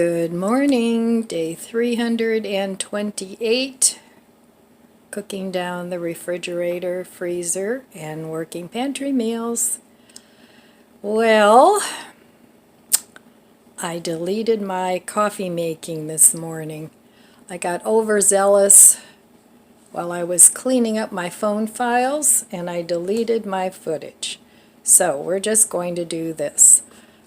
Good morning, day 328, cooking down the refrigerator, freezer, and working pantry meals. Well, I deleted my coffee making this morning. I got overzealous while I was cleaning up my phone files, and I deleted my footage. So we're just going to do this.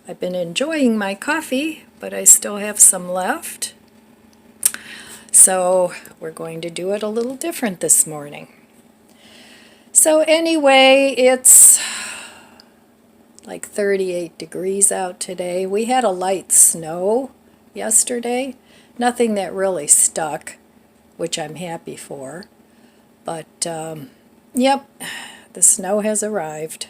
I've been enjoying my coffee, but I still have some left. So we're going to do it a little different this morning. So anyway, it's like 38 degrees out today. We had a light snow yesterday. Nothing that really stuck, which I'm happy for. But, yep, the snow has arrived.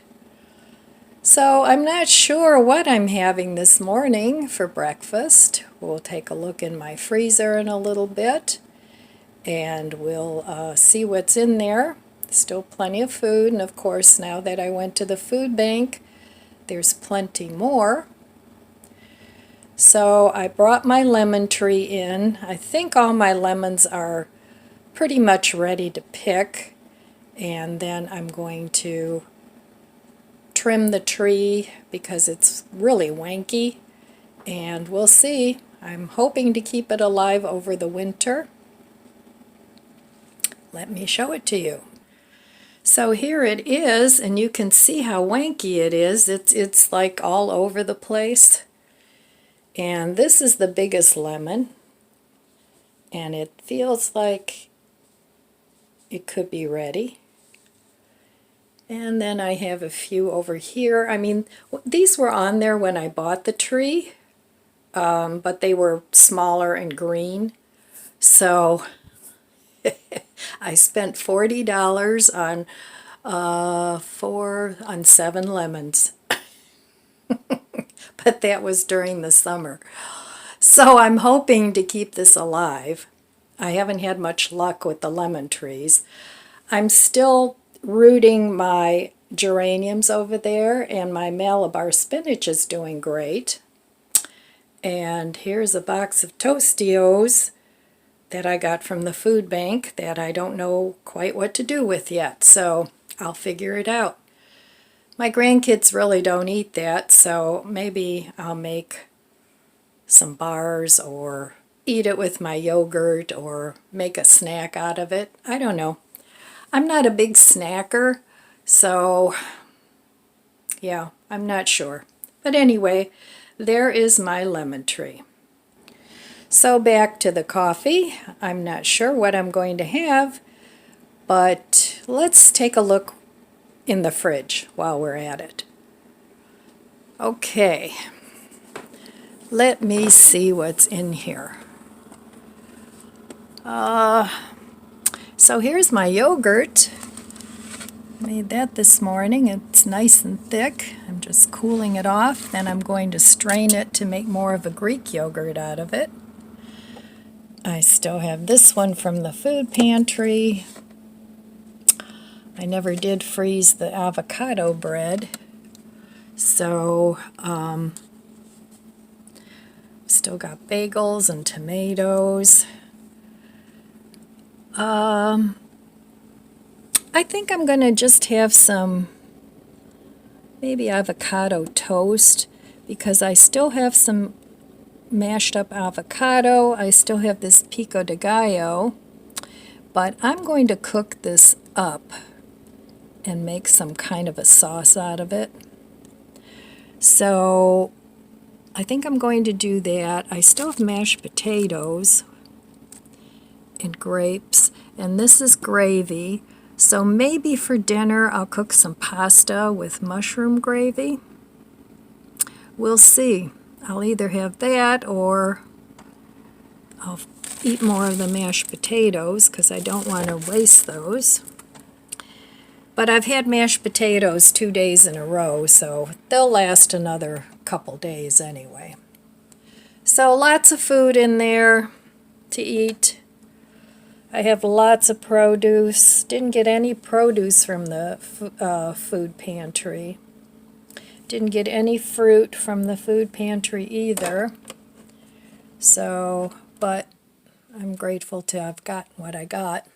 So I'm not sure what I'm having this morning for breakfast. We'll take a look in my freezer in a little bit, and we'll see what's in there. Still plenty of food, and of course now that I went to the food bank, there's plenty more. So I brought my lemon tree in. I think all my lemons are pretty much ready to pick, and then I'm going to trim the tree because it's really wanky, and we'll see. I'm hoping to keep it alive over the winter. Let me show it to you. So here it is, and you can see how wanky it is. It's like all over the place. And this is the biggest lemon, and it feels like it could be ready. And then I have a few over here. I mean, these were on there when I bought the tree, but they were smaller and green. So I spent $40 on 7 lemons. But that was during the summer. So I'm hoping to keep this alive. I haven't had much luck with the lemon trees. I'm still rooting my geraniums over there, and my Malabar spinach is doing great. And here's a box of Tostios that I got from the food bank that I don't know quite what to do with yet, so I'll figure it out. My grandkids really don't eat that, so maybe I'll make some bars or eat it with my yogurt or make a snack out of it. I don't know. I'm not a big snacker, so yeah, I'm not sure. But anyway, there is my lemon tree. So back to the coffee. I'm not sure what I'm going to have, but let's take a look in the fridge while we're at it. Okay, let me see what's in here. So here's my yogurt. Made that this morning. It's nice and thick. I'm just cooling it off. Then I'm going to strain it to make more of a Greek yogurt out of it. I still have this one from the food pantry. I never did freeze the avocado bread. So, still got bagels and tomatoes. I think I'm going to just have some maybe avocado toast because I still have some mashed up avocado. I still have this pico de gallo, but I'm going to cook this up and make some kind of a sauce out of it. So I think I'm going to do that. I still have mashed potatoes and grapes, and this is gravy. So maybe for dinner I'll cook some pasta with mushroom gravy. We'll see. I'll either have that or I'll eat more of the mashed potatoes because I don't want to waste those. But I've had mashed potatoes 2 days in a row, so they'll last another couple days anyway. So lots of food in there to eat. I have lots of produce. Didn't get any produce from the food pantry. Didn't get any fruit from the food pantry either. So, but I'm grateful to have gotten what I got.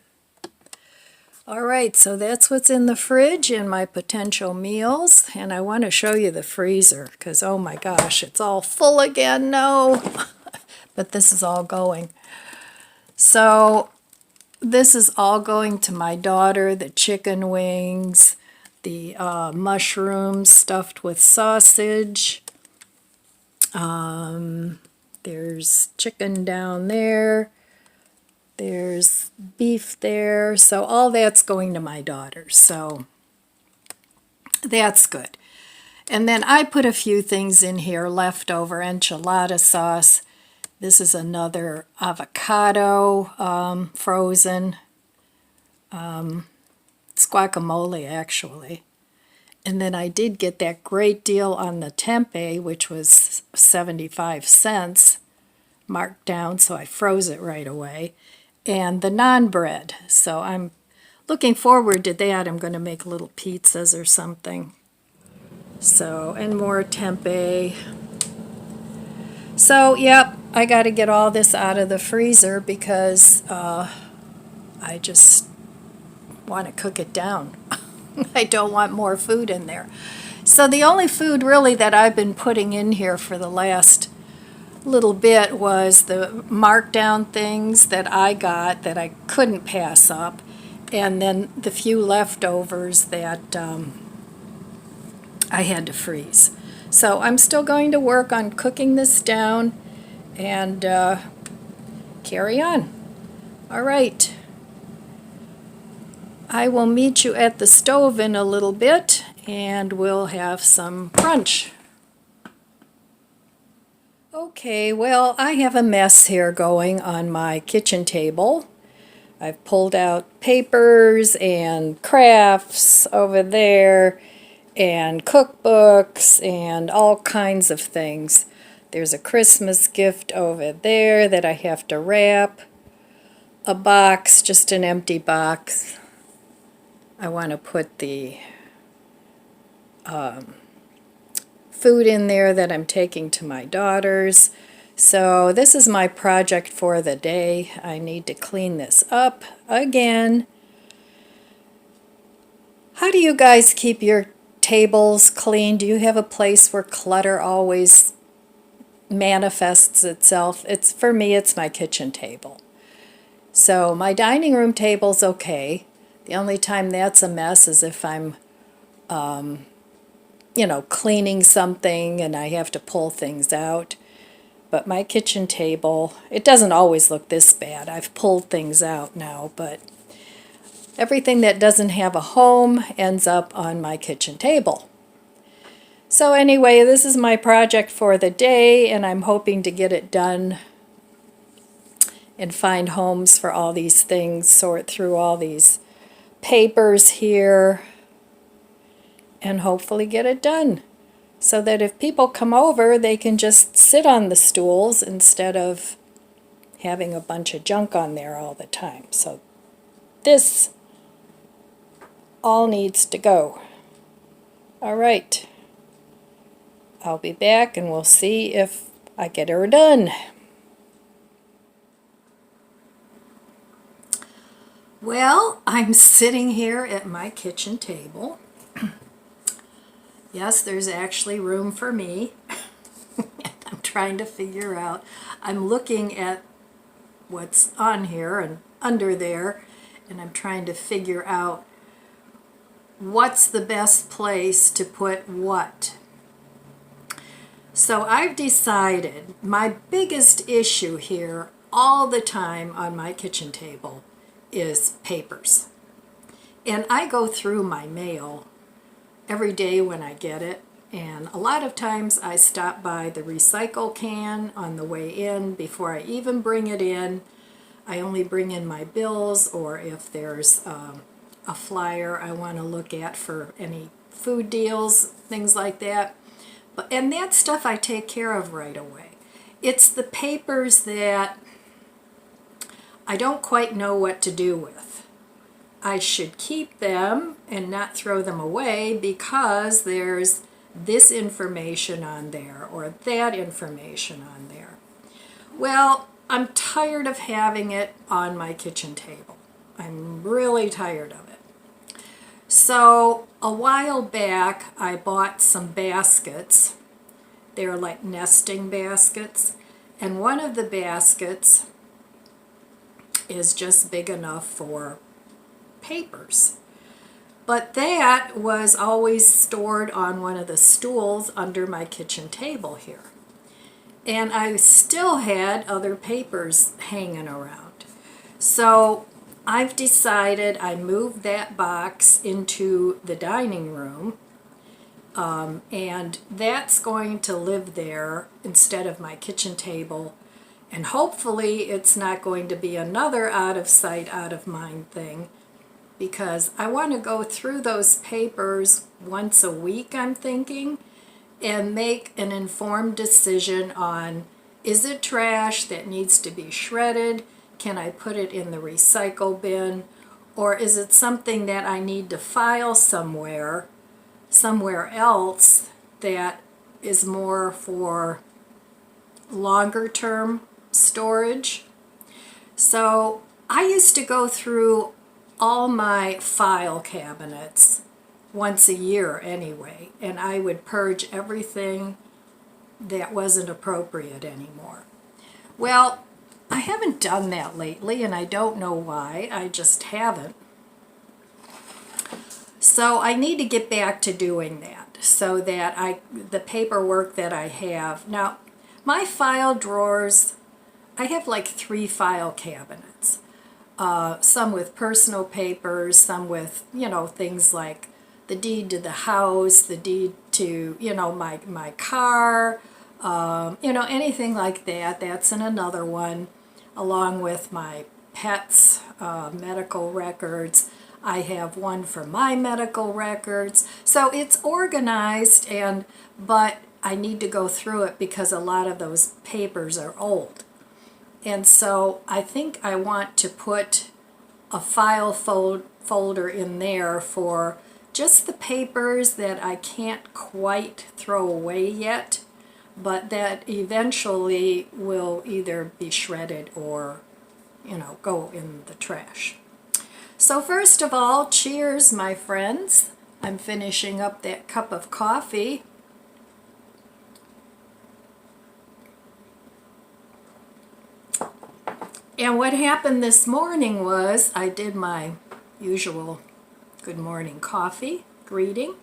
All right, so that's what's in the fridge and my potential meals. And I want to show you the freezer because, oh my gosh, it's all full again. No, but this is all going. So this is all going to my daughter, the chicken wings, the mushrooms stuffed with sausage. There's chicken down there. There's beef there. So all that's going to my daughter. So that's good. And then I put a few things in here, leftover enchilada sauce. This is another avocado frozen. It's guacamole, actually. And then I did get that great deal on the tempeh, which was 75 cents, marked down, so I froze it right away. And the naan bread. So I'm looking forward to that. I'm going to make little pizzas or something. So, and more tempeh. So, yep, I got to get all this out of the freezer because I just want to cook it down. I don't want more food in there. So the only food really that I've been putting in here for the last little bit was the markdown things that I got that I couldn't pass up, and then the few leftovers that I had to freeze. So I'm still going to work on cooking this down and carry on. All right. I will meet you at the stove in a little bit and we'll have some brunch. Okay, well, I have a mess here going on my kitchen table. I've pulled out papers and crafts over there and cookbooks and all kinds of things. There's a Christmas gift over there that I have to wrap. A box, just an empty box. I want to put the food in there that I'm taking to my daughters. So this is my project for the day. I need to clean this up again. How do you guys keep your tables clean? Do you have a place where clutter always manifests itself? For me, it's my kitchen table. So my dining room table's okay. The only time that's a mess is if I'm cleaning something and I have to pull things out. But my kitchen table, it doesn't always look this bad. I've pulled things out now, but everything that doesn't have a home ends up on my kitchen table. So anyway, this is my project for the day, and I'm hoping to get it done and find homes for all these things, sort through all these papers here, and hopefully get it done so that if people come over, they can just sit on the stools instead of having a bunch of junk on there all the time. So this all needs to go. All right. I'll be back and we'll see if I get her done. Well, I'm sitting here at my kitchen table. Yes, there's actually room for me. I'm trying to figure out. I'm looking at what's on here and under there, and I'm trying to figure out what's the best place to put what. So I've decided my biggest issue here all the time on my kitchen table is papers. And I go through my mail every day when I get it, and a lot of times I stop by the recycle can on the way in before I even bring it in. I only bring in my bills, or if there's a flyer I want to look at for any food deals, things like that. And that stuff I take care of right away. It's the papers that I don't quite know what to do with. I should keep them and not throw them away because there's this information on there or that information on there. Well, I'm tired of having it on my kitchen table. I'm really tired of it. So a while back I bought some baskets. They're like nesting baskets. And one of the baskets is just big enough for papers. But that was always stored on one of the stools under my kitchen table here. And I still had other papers hanging around. So I've decided I moved that box into the dining room, and that's going to live there instead of my kitchen table. And hopefully it's not going to be another out of sight, out of mind thing, because I want to go through those papers once a week, I'm thinking, and make an informed decision on, is it trash that needs to be shredded? Can I put it in the recycle bin? Or is it something that I need to file somewhere else that is more for longer term storage? So I used to go through all my file cabinets once a year anyway, and I would purge everything that wasn't appropriate anymore. Well, I haven't done that lately, and I don't know why. I just haven't. So I need to get back to doing that so that the paperwork that I have. Now, my file drawers, I have like 3 file cabinets. Some with personal papers, some with, things like the deed to the house, the deed to, my car, anything like that. That's in another one, along with my pets' medical records. I have one for my medical records. So it's organized, but I need to go through it because a lot of those papers are old. And so I think I want to put a file folder in there for just the papers that I can't quite throw away yet, but that eventually will either be shredded or, go in the trash. So first of all, cheers, my friends. I'm finishing up that cup of coffee. And what happened this morning was I did my usual good morning coffee greeting.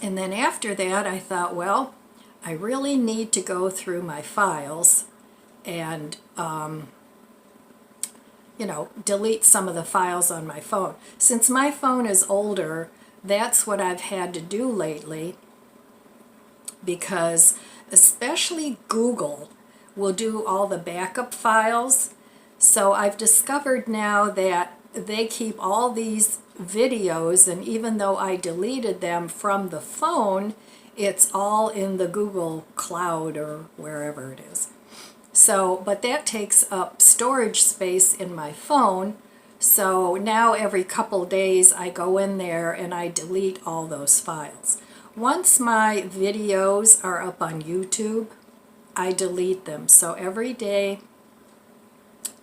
And then after that I thought, well, I really need to go through my files and delete some of the files on my phone. Since my phone is older, that's what I've had to do lately, because especially Google will do all the backup files. So I've discovered now that they keep all these videos, and even though I deleted them from the phone, it's all in the Google Cloud or wherever it is. So, but that takes up storage space in my phone. So now every couple days I go in there and I delete all those files. Once my videos are up on YouTube, I delete them. So every day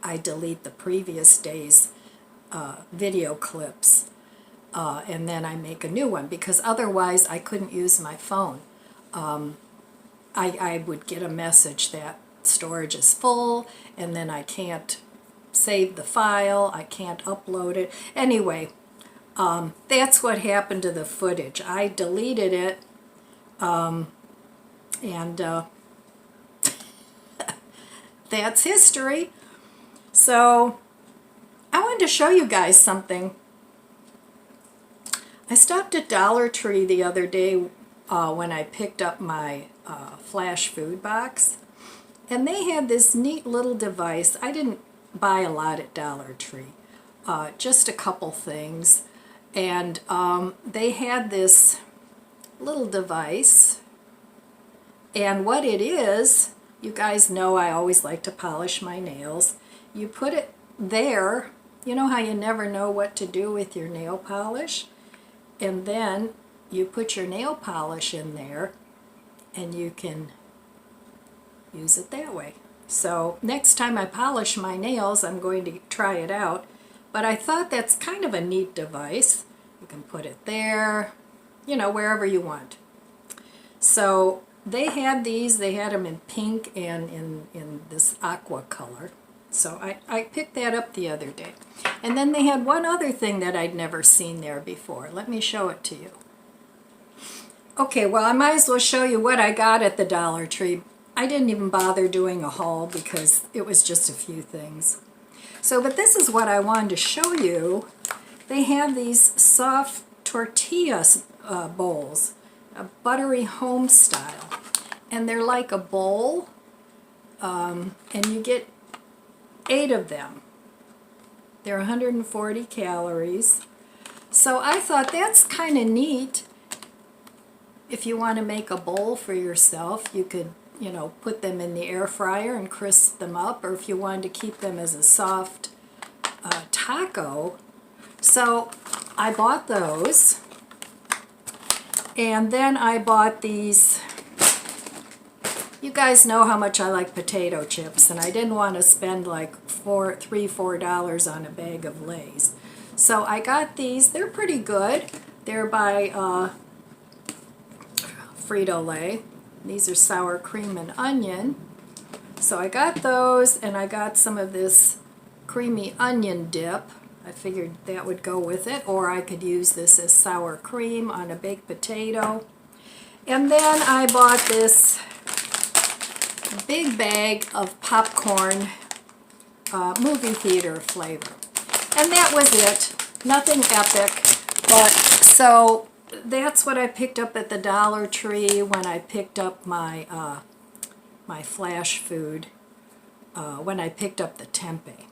I delete the previous day's video clips, and then I make a new one, because otherwise I couldn't use my phone. I would get a message that storage is full, and then I can't save the file, I can't upload it. Anyway, that's what happened to the footage. I deleted it, and that's history. So I wanted to show you guys something. I stopped at Dollar Tree the other day when I picked up my flash food box, and they had this neat little device. I didn't buy a lot at Dollar Tree, just a couple things, and they had this little device, and what it is, you guys know I always like to polish my nails. You put it there. You know how you never know what to do with your nail polish? And then you put your nail polish in there, and you can use it that way. So next time I polish my nails, I'm going to try it out. But I thought that's kind of a neat device. You can put it there, you know, wherever you want. So they had these, they had them in pink and in this aqua color. So I picked that up the other day. And then they had one other thing that I'd never seen there before. Let me show it to you. Okay, well, I might as well show you what I got at the Dollar Tree. I didn't even bother doing a haul because it was just a few things. So, but this is what I wanted to show you. They have these soft tortilla bowls, a buttery home style. And they're like a bowl, and you get 8 of them. They're 140 calories. So I thought that's kind of neat. If you want to make a bowl for yourself, you could, you know, put them in the air fryer and crisp them up, or if you wanted to keep them as a soft taco. So I bought those, and then I bought these. You guys know how much I like potato chips, and I didn't want to spend like $4 on a bag of Lay's. So I got these. They're pretty good. They're by Frito-Lay. These are sour cream and onion. So I got those, and I got some of this creamy onion dip. I figured that would go with it, or I could use this as sour cream on a baked potato. And then I bought this big bag of popcorn, movie theater flavor. And that was it. Nothing epic, but so that's what I picked up at the Dollar Tree when I picked up my my flash food, when I picked up the tempeh.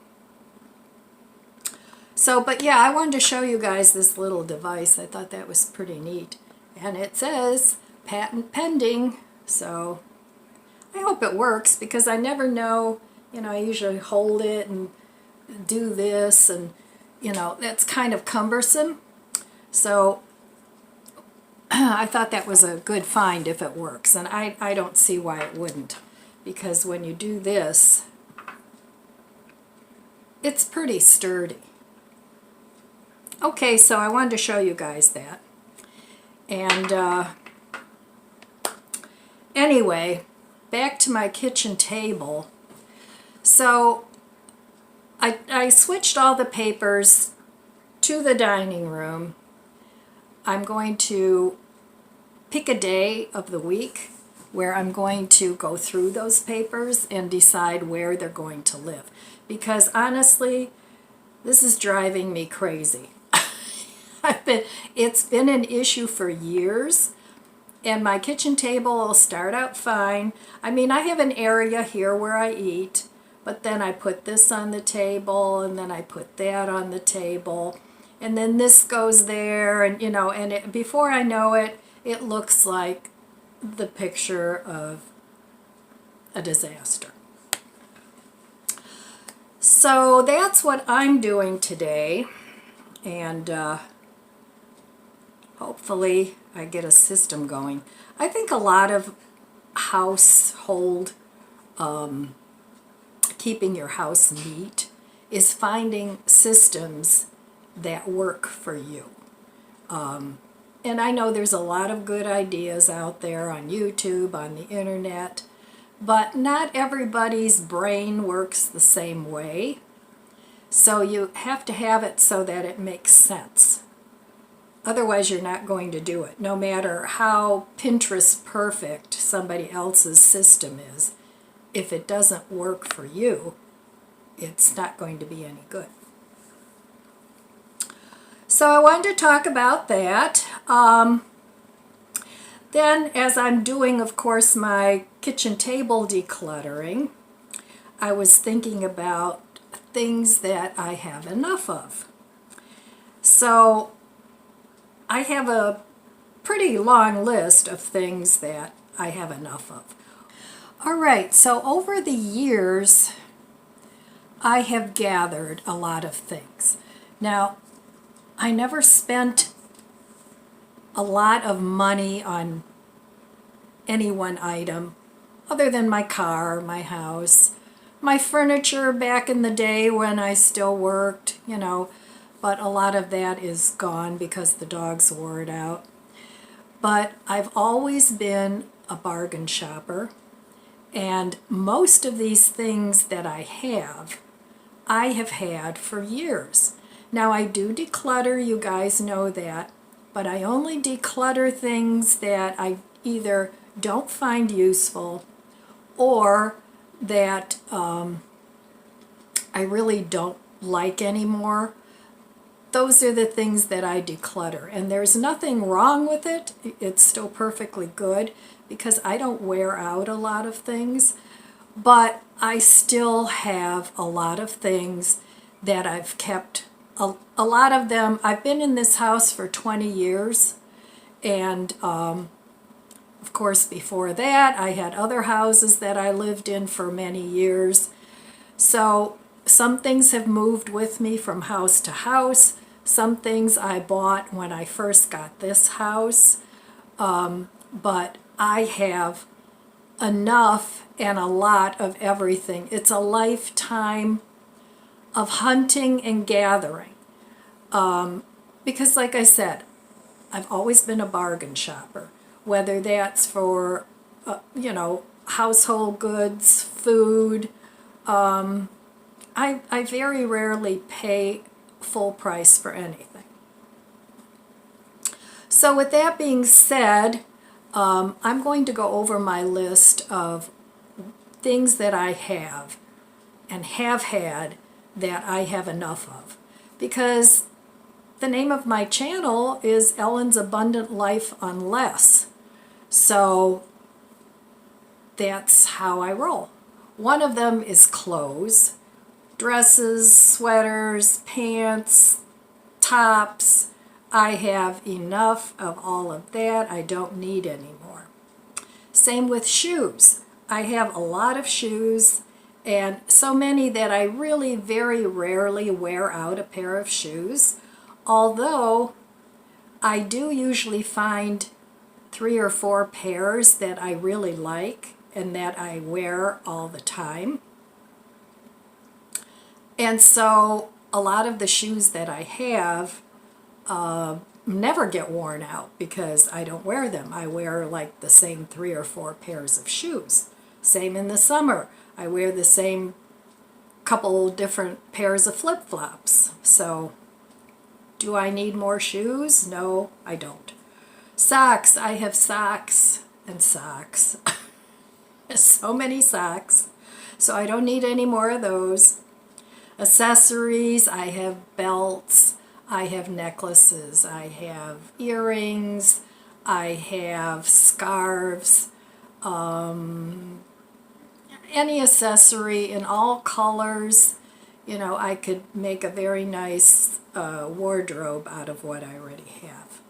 So, but yeah, I wanted to show you guys this little device. I thought that was pretty neat. And it says patent pending, so I hope it works, because I never know, you know, I usually hold it and do this, and, you know, that's kind of cumbersome. So I thought that was a good find if it works, and I don't see why it wouldn't, because when you do this, it's pretty sturdy. Okay, so I wanted to show you guys that. And anyway, back to my kitchen table. So I switched all the papers to the dining room. I'm going to pick a day of the week where I'm going to go through those papers and decide where they're going to live. Because honestly, this is driving me crazy. It's been an issue for years. And my kitchen table will start out fine. I mean, I have an area here where I eat, but then I put this on the table, and then I put that on the table, and then this goes there, and, you know, and before I know it, it looks like the picture of a disaster. So that's what I'm doing today, and hopefully I get a system going. I think a lot of household, keeping your house neat, is finding systems that work for you. And I know there's a lot of good ideas out there on YouTube, on the internet, but not everybody's brain works the same way. So you have to have it so that it makes sense. Otherwise, you're not going to do it, no matter how Pinterest perfect somebody else's system is. If it doesn't work for you, it's not going to be any good. So I wanted to talk about that. Then, as I'm doing, of course, my kitchen table decluttering, I was thinking about things that I have enough of. So I have a pretty long list of things that I have enough of. All right, so over the years, I have gathered a lot of things. Now, I never spent a lot of money on any one item. other than my car, my house, my furniture back in the day when I still worked, you know, but a lot of that is gone because the dogs wore it out. But I've always been a bargain shopper, and most of these things that I have had for years. Now I do declutter, you guys know that, but I only declutter things that I either don't find useful or that I really don't like anymore. Those are the things that I declutter, and there's nothing wrong with it. It's still perfectly good because I don't wear out a lot of things, but I still have a lot of things that I've kept. A lot of them, I've been in this house for 20 years, and of course before that I had other houses that I lived in for many years. So some things have moved with me from house to house. Some things I bought when I first got this house, but I have enough and a lot of everything. It's a lifetime of hunting and gathering. Because like I said, I've always been a bargain shopper, whether that's for, you know, household goods, food. I very rarely pay full price for anything. So with that being said, I'm going to go over my list of things that I have and have had that I have enough of, because the name of my channel is Ellen's Abundant Life on Less. So that's how I roll. One of them is clothes, dresses, sweaters, pants, tops. I have enough of all of that. I don't need any more. Same with shoes. I have a lot of shoes, and so many that I really very rarely wear out a pair of shoes. Although I do usually find 3 or 4 pairs that I really like and that I wear all the time. And so a lot of the shoes that I have never get worn out because I don't wear them. I wear like the same 3 or 4 pairs of shoes. Same in the summer. I wear the same couple different pairs of flip-flops. So do I need more shoes? No, I don't. Socks. I have socks and socks. So many socks. So I don't need any more of those. Accessories. I have belts. I have necklaces. I have earrings. I have scarves. Any accessory in all colors. You know, I could make a very nice wardrobe out of what I already have.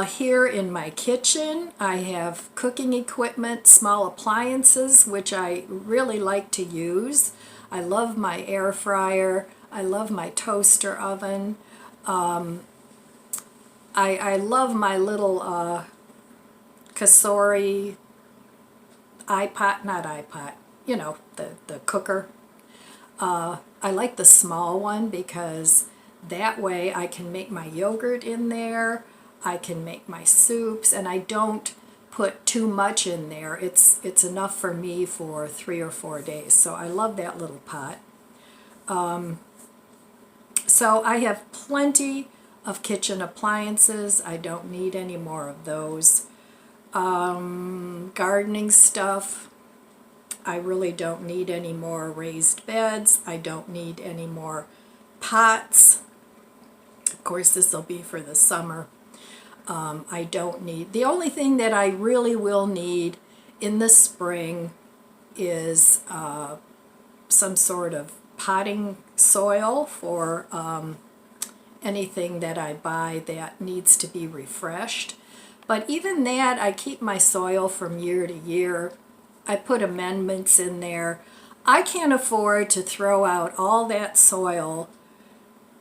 Here in my kitchen, I have cooking equipment, small appliances, which I really like to use. I love my air fryer. I love my toaster oven. I love my little Kasori not iPot, you know, the cooker. I like the small one because that way I can make my yogurt in there, I can make my soups, and I don't put too much in there. It's enough for me for 3 or 4 days, so I love that little pot. So I have plenty of kitchen appliances. I don't need any more of those. Gardening stuff. I really don't need any more raised beds. I don't need any more pots. Of course, this will be for the summer. I don't need... The only thing that I really will need in the spring is some sort of potting soil for anything that I buy that needs to be refreshed. But even that, I keep my soil from year to year. I put amendments in there. I can't afford to throw out all that soil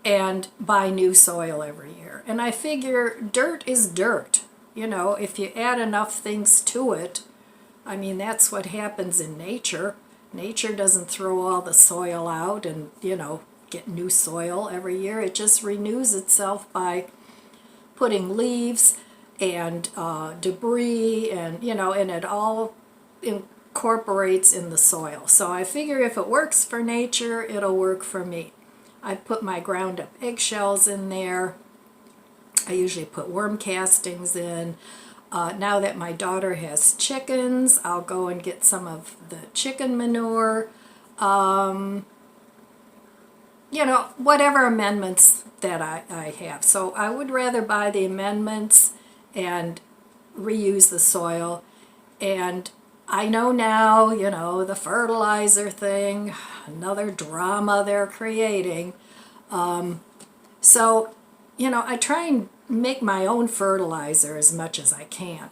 and buy new soil every year. And I figure dirt is dirt. You know, if you add enough things to it, I mean, that's what happens in nature. Nature doesn't throw all the soil out and, you know, get new soil every year. It just renews itself by putting leaves and debris, and, you know, and it all incorporates in the soil. So I figure if it works for nature, it'll work for me. I put my ground up eggshells in there. I usually put worm castings in. Now that my daughter has chickens, I'll go and get some of the chicken manure. You know, whatever amendments that I have. So I would rather buy the amendments and reuse the soil. And I know now, you know, the fertilizer thing, another drama they're creating. So, you know, I try and make my own fertilizer as much as I can.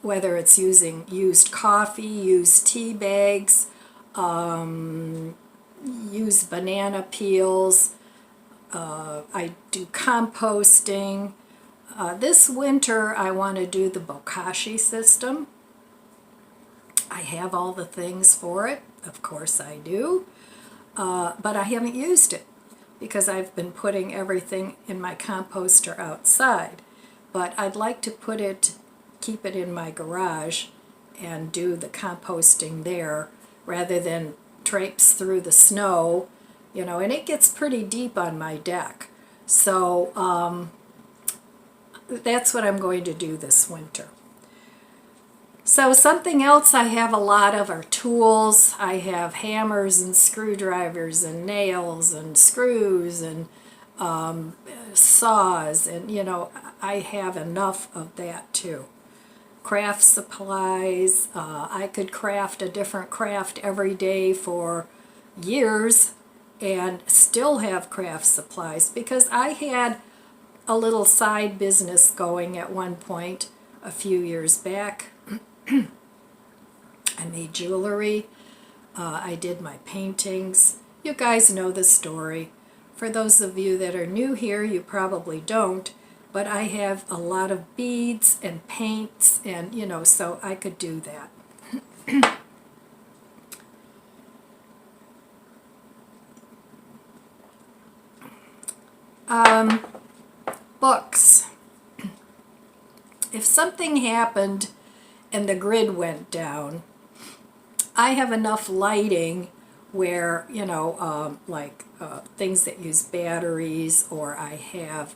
Whether it's using used coffee, used tea bags, use banana peels. I do composting. This winter I want to do the bokashi system. I have all the things for it, of course I do, but I haven't used it because I've been putting everything in my composter outside. But I'd like to keep it in my garage and do the composting there rather than traipse through the snow, you know, and it gets pretty deep on my deck. So that's what I'm going to do this winter. So something else I have a lot of are tools. I have hammers and screwdrivers and nails and screws and saws, and you know, I have enough of that too. Craft supplies. I could craft a different craft every day for years and still have craft supplies, because I had a little side business going at one point a few years back. I made jewelry. I did my paintings. You guys know the story. For those of you that are new here, you probably don't, but I have a lot of beads and paints, and you know, so I could do that. Books. If something happened and the grid went down, I have enough lighting where, you know, things that use batteries, or I have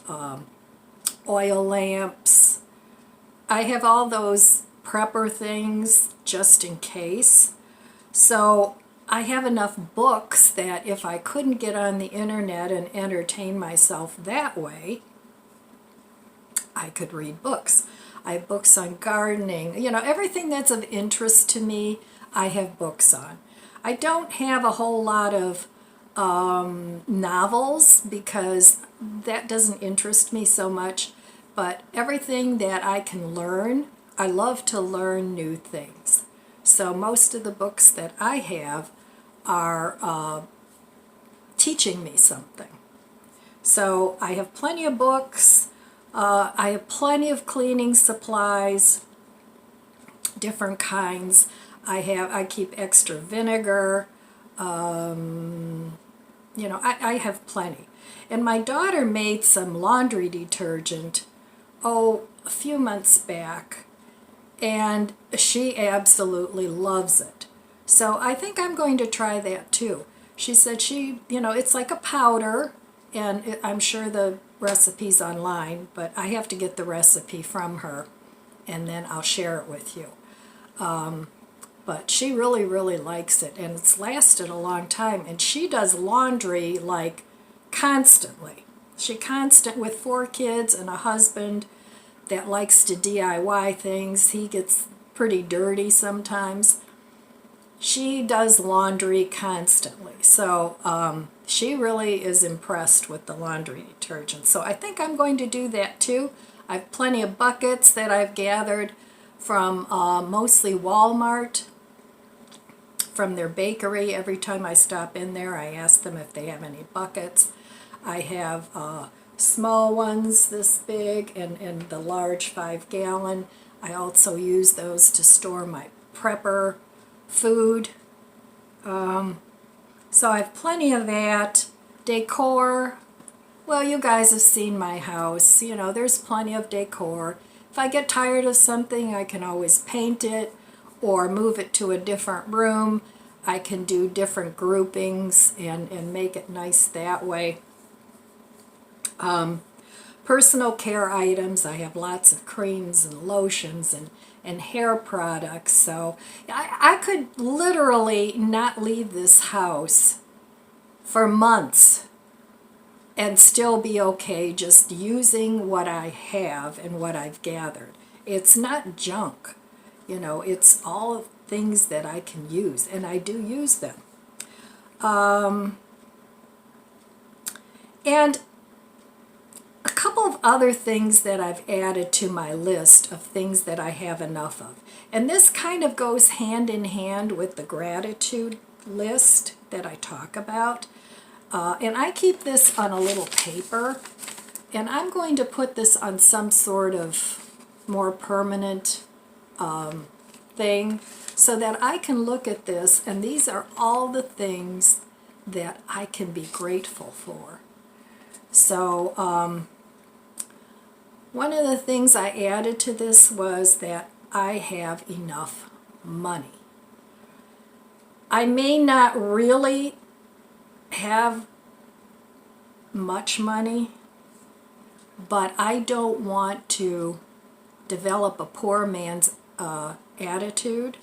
oil lamps. I have all those prepper things just in case. So I have enough books that if I couldn't get on the internet and entertain myself that way, I could read books. I have books on gardening, you know, everything that's of interest to me, I have books on. I don't have a whole lot of novels because that doesn't interest me so much, but everything that I can learn, I love to learn new things. So most of the books that I have are teaching me something. So I have plenty of books. I have plenty of cleaning supplies, different kinds. I keep extra vinegar. You know, I have plenty. And my daughter made some laundry detergent, a few months back, and she absolutely loves it. So I think I'm going to try that too. She said you know, it's like a powder, and I'm sure the recipe's online, but I have to get the recipe from her, and then I'll share it with you. But she really, really likes it, and it's lasted a long time, and she does laundry like constantly. With 4 kids and a husband that likes to DIY things. He gets pretty dirty sometimes. She does laundry constantly, so she really is impressed with the laundry detergent. So I think I'm going to do that too. I have plenty of buckets that I've gathered from mostly Walmart, from their bakery. Every time I stop in there, I ask them if they have any buckets. I have small ones this big and the large 5-gallon. I also use those to store my prepper food. So I have plenty of that. Decor, well, you guys have seen my house. You know, there's plenty of decor. If I get tired of something, I can always paint it or move it to a different room. I can do different groupings and make it nice that way. Personal care items, I have lots of creams and lotions and hair products. So I could literally not leave this house for months and still be okay just using what I have and what I've gathered. It's not junk, you know, it's all things that I can use, and I do use them. And a couple of other things that I've added to my list of things that I have enough of. And this kind of goes hand in hand with the gratitude list that I talk about. And I keep this on a little paper, and I'm going to put this on some sort of more permanent thing so that I can look at this, and these are all the things that I can be grateful for. So one of the things I added to this was that I have enough money. I may not really have much money, but I don't want to develop a poor man's attitude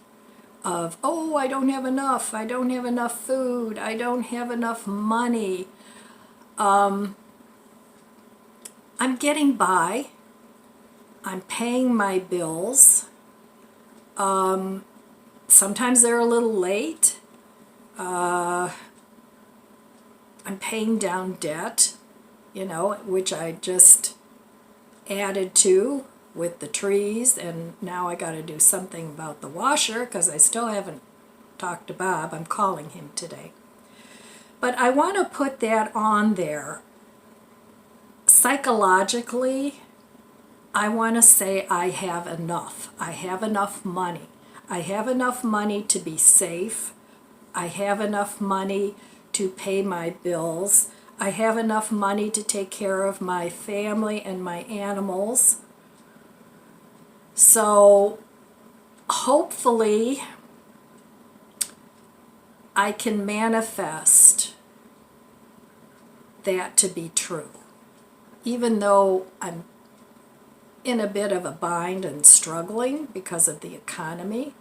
of, oh, I don't have enough food, I don't have enough money. I'm getting by. I'm paying my bills. Sometimes they're a little late. I'm paying down debt, you know, which I just added to with the trees, and now I got to do something about the washer because I still haven't talked to Bob. I'm calling him today. But I want to put that on there. Psychologically, I want to say I have enough. I have enough money. I have enough money to be safe. I have enough money to pay my bills. I have enough money to take care of my family and my animals. So hopefully I can manifest that to be true. Even though I'm in a bit of a bind and struggling because of the economy,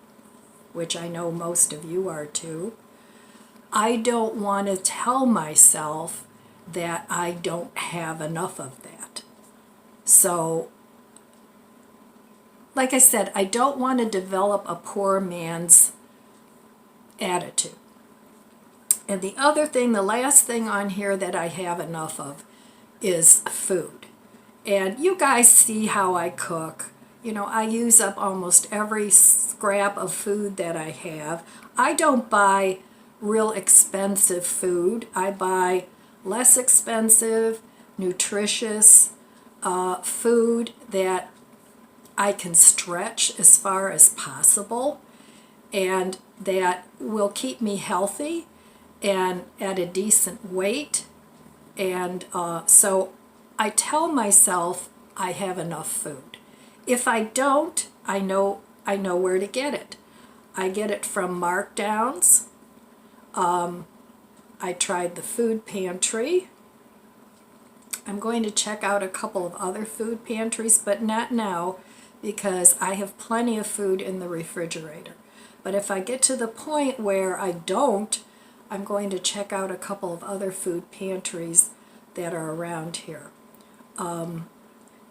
which I know most of you are too, I don't want to tell myself that I don't have enough of that. So, like I said, I don't want to develop a poor man's attitude. And the other thing, the last thing on here that I have enough of is food. And you guys see how I cook. You know, I use up almost every scrap of food that I have. I don't buy real expensive food. I buy less expensive, nutritious food that I can stretch as far as possible and that will keep me healthy and at a decent weight. And so I tell myself I have enough food. If I don't, I know where to get it. I get it from markdowns. I tried the food pantry. I'm going to check out a couple of other food pantries, but not now because I have plenty of food in the refrigerator. But if I get to the point where I don't, I'm going to check out a couple of other food pantries that are around here.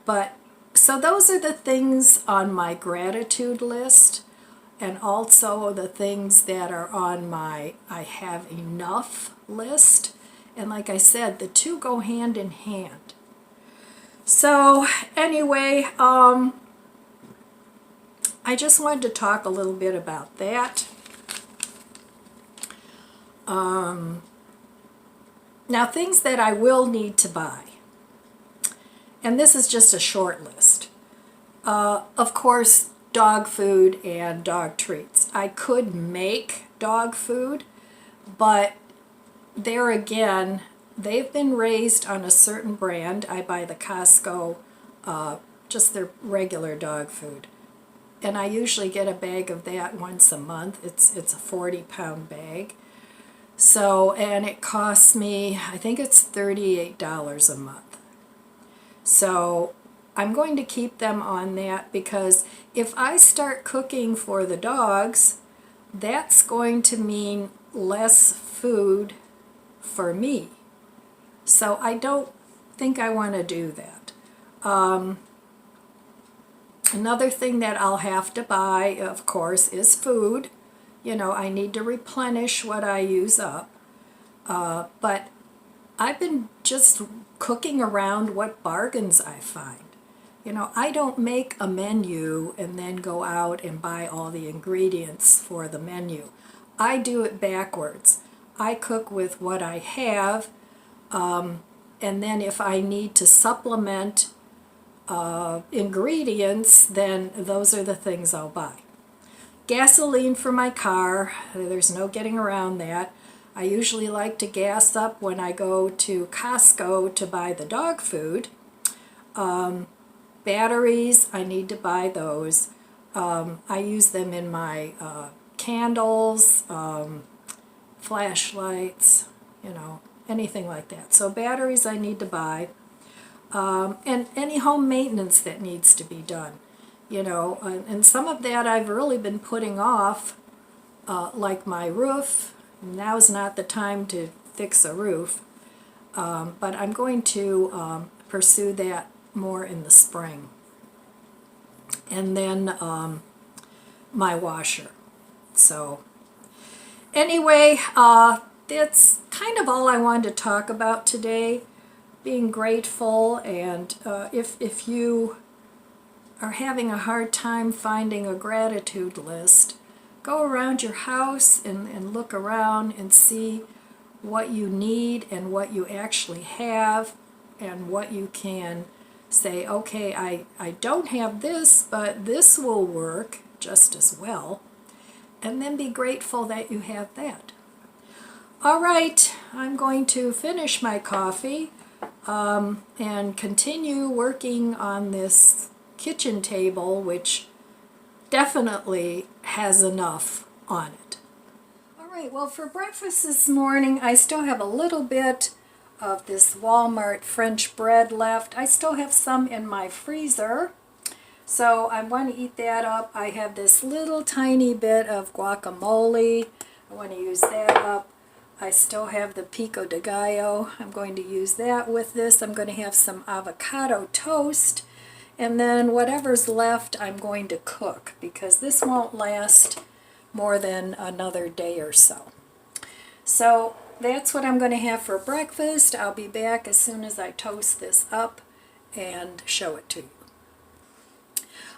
But so those are the things on my gratitude list, and also the things that are on my I have enough list. And like I said, the two go hand in hand. So anyway, I just wanted to talk a little bit about that. Now, things that I will need to buy. and this is just a short list. Of course, dog food and dog treats. I could make dog food, but there again, they've been raised on a certain brand. I buy the Costco, just their regular dog food. And I usually get a bag of that once a month. It's a 40-pound bag. So, and it costs me, I think it's $38 a month. So I'm going to keep them on that, because if I start cooking for the dogs, that's going to mean less food for me. So I don't think I want to do that. Another thing that I'll have to buy, of course, is food. You know, I need to replenish what I use up. But I've been just cooking around what bargains I find. You know, I don't make a menu and then go out and buy all the ingredients for the menu. I do it backwards. I cook with what I have, and then if I need to supplement ingredients, then those are the things I'll buy. Gasoline for my car, there's no getting around that. I usually like to gas up when I go to Costco to buy the dog food. Batteries, I need to buy those. I use them in my candles, flashlights, you know, anything like that. So batteries I need to buy. And any home maintenance that needs to be done. You know, and some of that I've really been putting off, like my roof. Now's not the time to fix a roof, but I'm going to pursue that more in the spring. And then my washer. So anyway, that's kind of all I wanted to talk about today. Being grateful, and if you are having a hard time finding a gratitude list, go around your house and look around and see what you need and what you actually have, and what you can say, okay, I don't have this, but this will work just as well, and then be grateful that you have that. All right, I'm going to finish my coffee and continue working on this kitchen table, which definitely has enough on it. All right, well, for breakfast this morning, I still have a little bit of this Walmart French bread left. I still have some in my freezer, so I want to eat that up. I have this little tiny bit of guacamole. I want to use that up. I still have the pico de gallo. I'm going to use that with this. I'm going to have some avocado toast. And then whatever's left, I'm going to cook, because this won't last more than another day or so. So that's what I'm going to have for breakfast. I'll be back as soon as I toast this up and show it to you.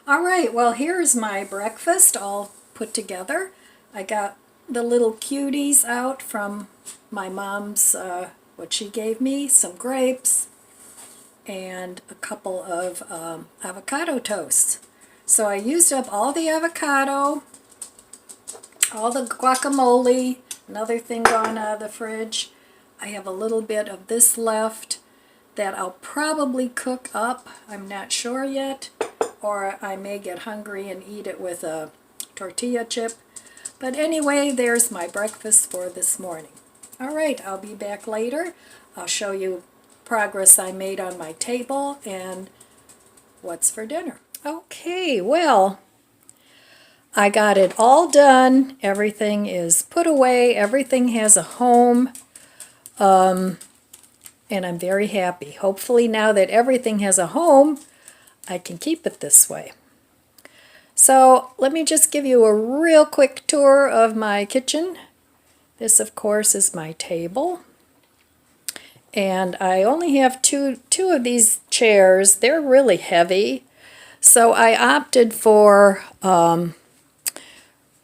All right, well, here's my breakfast all put together. I got the little cuties out from my mom's, what she gave me, some grapes, and a couple of avocado toasts. So I used up all the avocado, all the guacamole, another thing gone out of the fridge. I have a little bit of this left that I'll probably cook up. I'm not sure yet, or I may get hungry and eat it with a tortilla chip. But anyway, there's my breakfast for this morning. All right, I'll be back later. I'll show you progress I made on my table and what's for dinner. Okay, well, I got it all done. Everything is put away. Everything has a home, and I'm very happy. Hopefully now that everything has a home, I can keep it this way. So let me just give you a real quick tour of my kitchen. This, of course, is my table. And I only have two of these chairs. They're really heavy. So I opted for,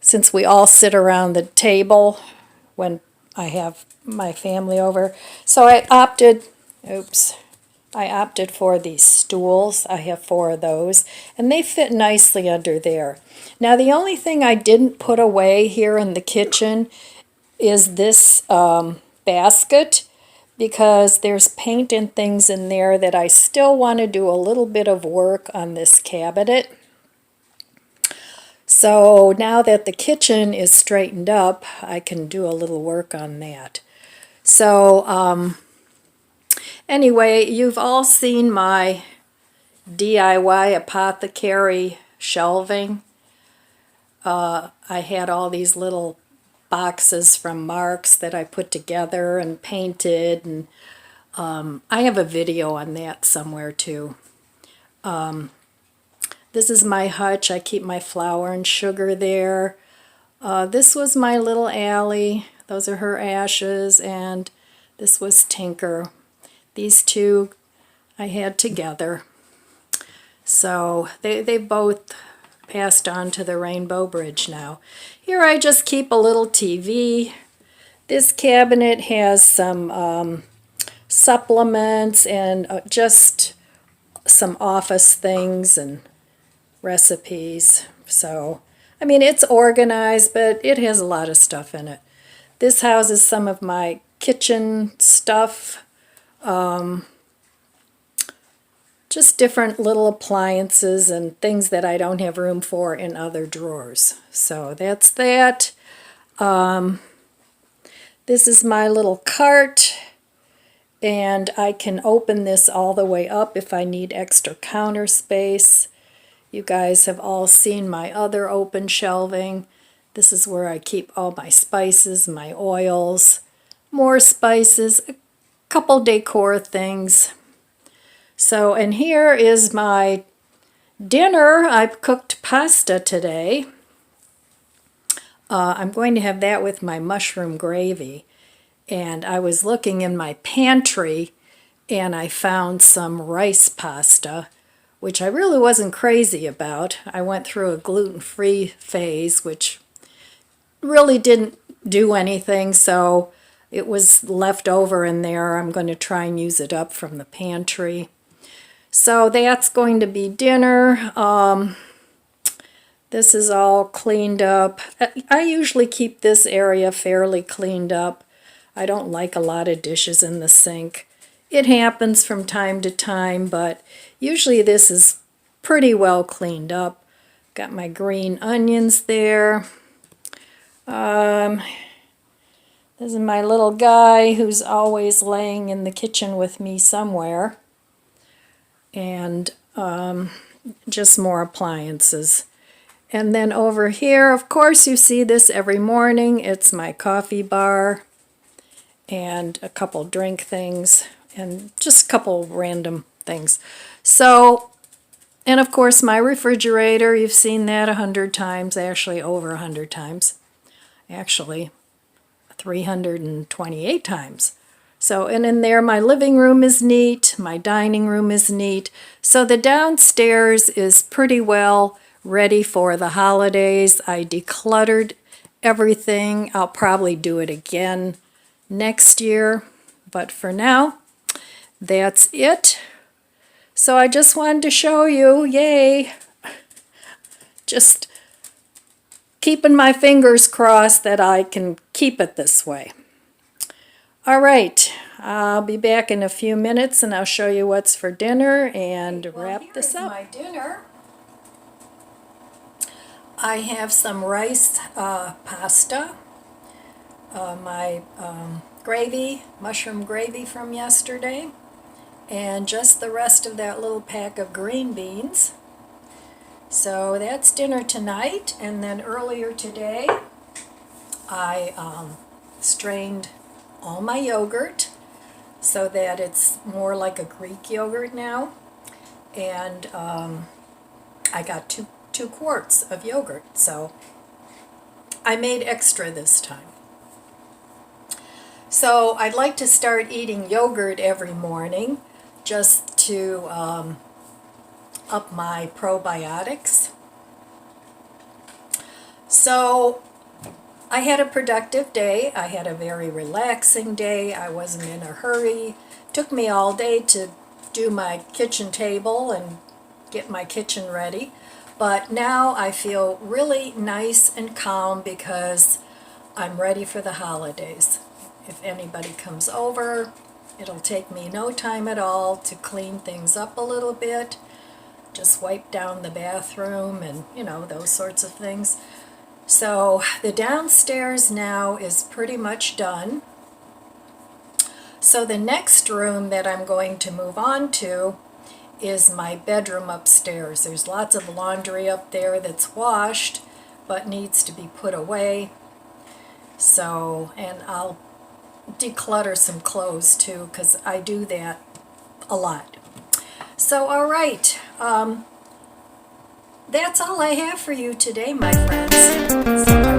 since we all sit around the table when I have my family over, so I opted, I opted for these stools. I have 4 of those, and they fit nicely under there. Now, the only thing I didn't put away here in the kitchen is this basket, because there's paint and things in there that I still want to do a little bit of work on this cabinet. So now that the kitchen is straightened up, I can do a little work on that. So anyway, you've all seen my DIY apothecary shelving. I had all these little boxes from Marks that I put together and painted, and I have a video on that somewhere too. This is my hutch. I keep my flour and sugar there. This was my little Allie. Those are her ashes, and this was Tinker. These two I had together. So they both passed on to the Rainbow Bridge now. Here I just keep a little TV. This cabinet has some supplements and just some office things and recipes. So, I mean, it's organized, but it has a lot of stuff in it. This houses some of my kitchen stuff. Just different little appliances and things that I don't have room for in other drawers. So that's that. This is my little cart, and I can open this all the way up if I need extra counter space. You guys have all seen my other open shelving. This is where I keep all my spices, my oils, more spices, a couple decor things. So, and here is my dinner. I've cooked pasta today. I'm going to have that with my mushroom gravy. And I was looking in my pantry and I found some rice pasta, which I really wasn't crazy about. I went through a gluten-free phase, which really didn't do anything, so it was left over in there. I'm going to try and use it up from the pantry. So that's going to be dinner. This is all cleaned up. I usually keep this area fairly cleaned up. I don't like a lot of dishes in the sink. It happens from time to time, but usually this is pretty well cleaned up. Got my green onions there. This is my little guy who's always laying in the kitchen with me somewhere. And just more appliances. And then over here, of course, you see this every morning. It's my coffee bar and a couple drink things and just a couple random things. So, and of course my refrigerator, you've seen that 100 times, actually over 100 times. Actually, 328 times. So, and in there my living room is neat, my dining room is neat. So the downstairs is pretty well ready for the holidays. I decluttered everything. I'll probably do it again next year, but for now, that's it. So I just wanted to show you, yay, just keeping my fingers crossed that I can keep it this way. All right, I'll be back in a few minutes and I'll show you what's for dinner and wrap this up. My dinner. I have some rice pasta, my gravy, mushroom gravy from yesterday, and just the rest of that little pack of green beans. So that's dinner tonight, and then earlier today I strained all my yogurt so that it's more like a Greek yogurt now, and I got two quarts of yogurt, so I made extra this time. So I'd like to start eating yogurt every morning just to up my probiotics. So I had a productive day. I had a very relaxing day. I wasn't in a hurry. It took me all day to do my kitchen table and get my kitchen ready. But now I feel really nice and calm because I'm ready for the holidays. If anybody comes over, it'll take me no time at all to clean things up a little bit. Just wipe down the bathroom and, you know, those sorts of things. So the downstairs now is pretty much done. So the next room that I'm going to move on to is my bedroom upstairs. There's lots of laundry up there that's washed but needs to be put away. So, and I'll declutter some clothes too, because I do that a lot. So, all right, that's all I have for you today, my friends. So